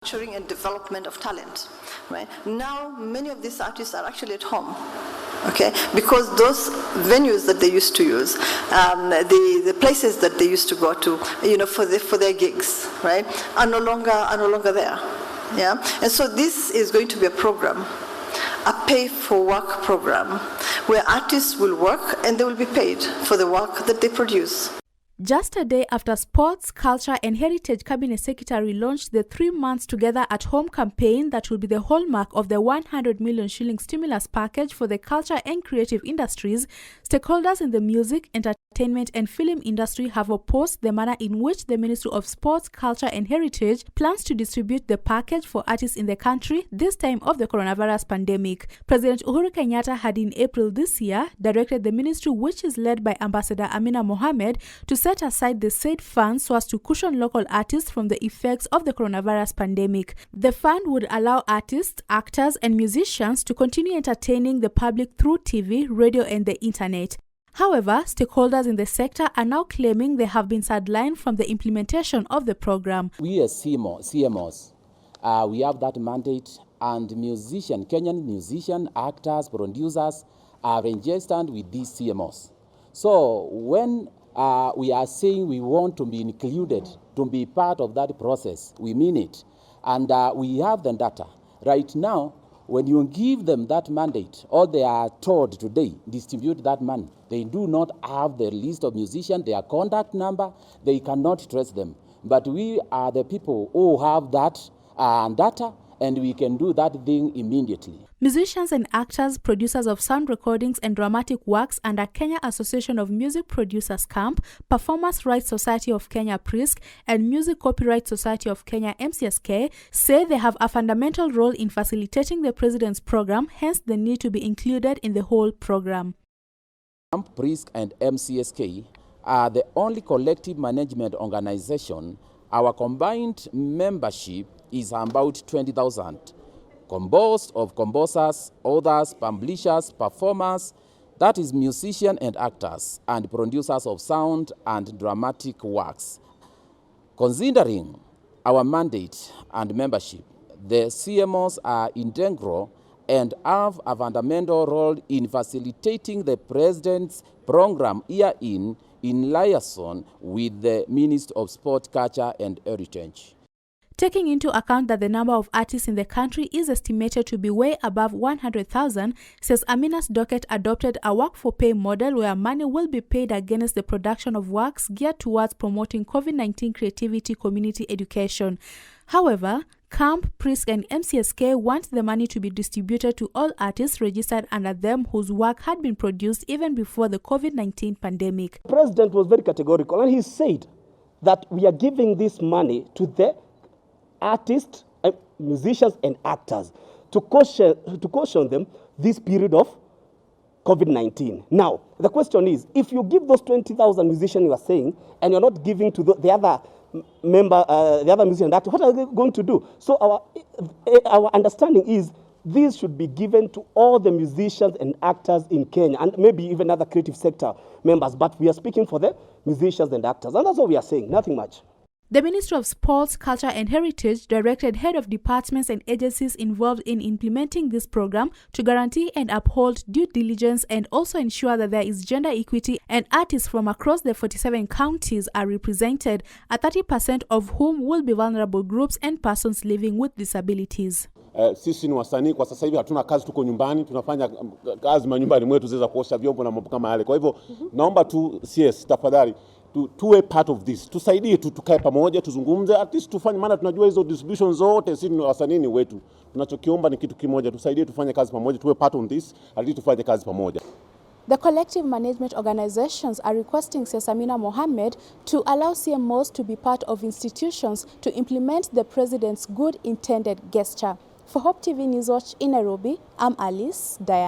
Nurturing and development of talent, right? Now, many of these artists are actually at home, okay? Because those venues that they used to use, the places that they used to go to, for their gigs, right, are no longer there, yeah? And so this is going to be a program, a pay-for-work program, where artists will work and they will be paid for the work that they produce. Just a day after Sports, Culture and Heritage Cabinet Secretary launched the 3 months Together at Home campaign that will be the hallmark of the 100 million shilling stimulus package for the culture and creative industries, stakeholders in the music, entertainment and film industry have opposed the manner in which the Ministry of Sports, Culture and Heritage plans to distribute the package for artists in the country this time of the coronavirus pandemic. President Uhuru Kenyatta had in April this year directed the ministry, which is led by Ambassador Amina Mohamed, to set aside the said funds so as to cushion local artists from the effects of the coronavirus pandemic. The fund would allow artists, actors and musicians to continue entertaining the public through TV, radio and the internet. However, stakeholders in the sector are now claiming they have been sidelined from the implementation of the program. We as CMOs, we have that mandate, and Kenyan musician, actors, producers are registered with these CMOs. So when we are saying we want to be included, to be part of that process, we mean it. And we have the data. Right now, when you give them that mandate, all they are told today, distribute that money. They do not have the list of musicians, their contact number, they cannot trace them. But we are the people who have that data, and we can do that thing immediately. Musicians and actors, producers of sound recordings and dramatic works under Kenya Association of Music Producers Camp, Performers Rights Society of Kenya PRISC, and Music Copyright Society of Kenya MCSK say they have a fundamental role in facilitating the President's program, hence the need to be included in the whole program. Camp PRISC and MCSK are the only collective management organization. Our combined membership is about 20,000, composed of composers, authors, publishers, performers, that is musicians and actors, and producers of sound and dramatic works. Considering our mandate and membership, the CMOs are integral and have a fundamental role in facilitating the President's program in liaison with the Ministry of Sport, Culture and Heritage. Taking into account that the number of artists in the country is estimated to be way above 100,000, says Amina's docket adopted a work-for-pay model where money will be paid against the production of works geared towards promoting COVID-19 creativity community education. However, Camp, PRISC and MCSK want the money to be distributed to all artists registered under them whose work had been produced even before the COVID-19 pandemic. The President was very categorical, and he said that we are giving this money to the artists, musicians and actors to caution them this period of COVID-19. Now, the question is, if you give those 20,000 musicians you are saying, and you're not giving to the other musicians, what are they going to do? So our understanding is these should be given to all the musicians and actors in Kenya, and maybe even other creative sector members, but we are speaking for the musicians and actors, and that's what we are saying, nothing much. The Ministry of Sports, Culture and Heritage directed head of departments and agencies involved in implementing this program to guarantee and uphold due diligence and also ensure that there is gender equity and artists from across the 47 counties are represented, at 30% of whom will be vulnerable groups and persons living with disabilities. Sisi ni wasanii kwa sasa hivi hatuna kazi, tuko nyumbani, tunafanya kazi manyumbani mwetu, zeza kuosha vyombo na mambo kama yale. Kwa hivyo naomba tu CS tafadhali tuwe part of this, tusaidie tukae pamoja, tuzungumze, at least tufanye, maana tunajua hizo distribution zote sisi ni wasanii wetu. Tunachokiomba ni kitu kimoja, tusaidie tufanye kazi pamoja, tuwe part of this, at least tufanye kazi pamoja. The collective management organizations are requesting Amina Mohamed to allow CMOs to be part of institutions to implement the President's good intended gesture. For Hope TV News Watch in Nairobi, I'm Alice Diane.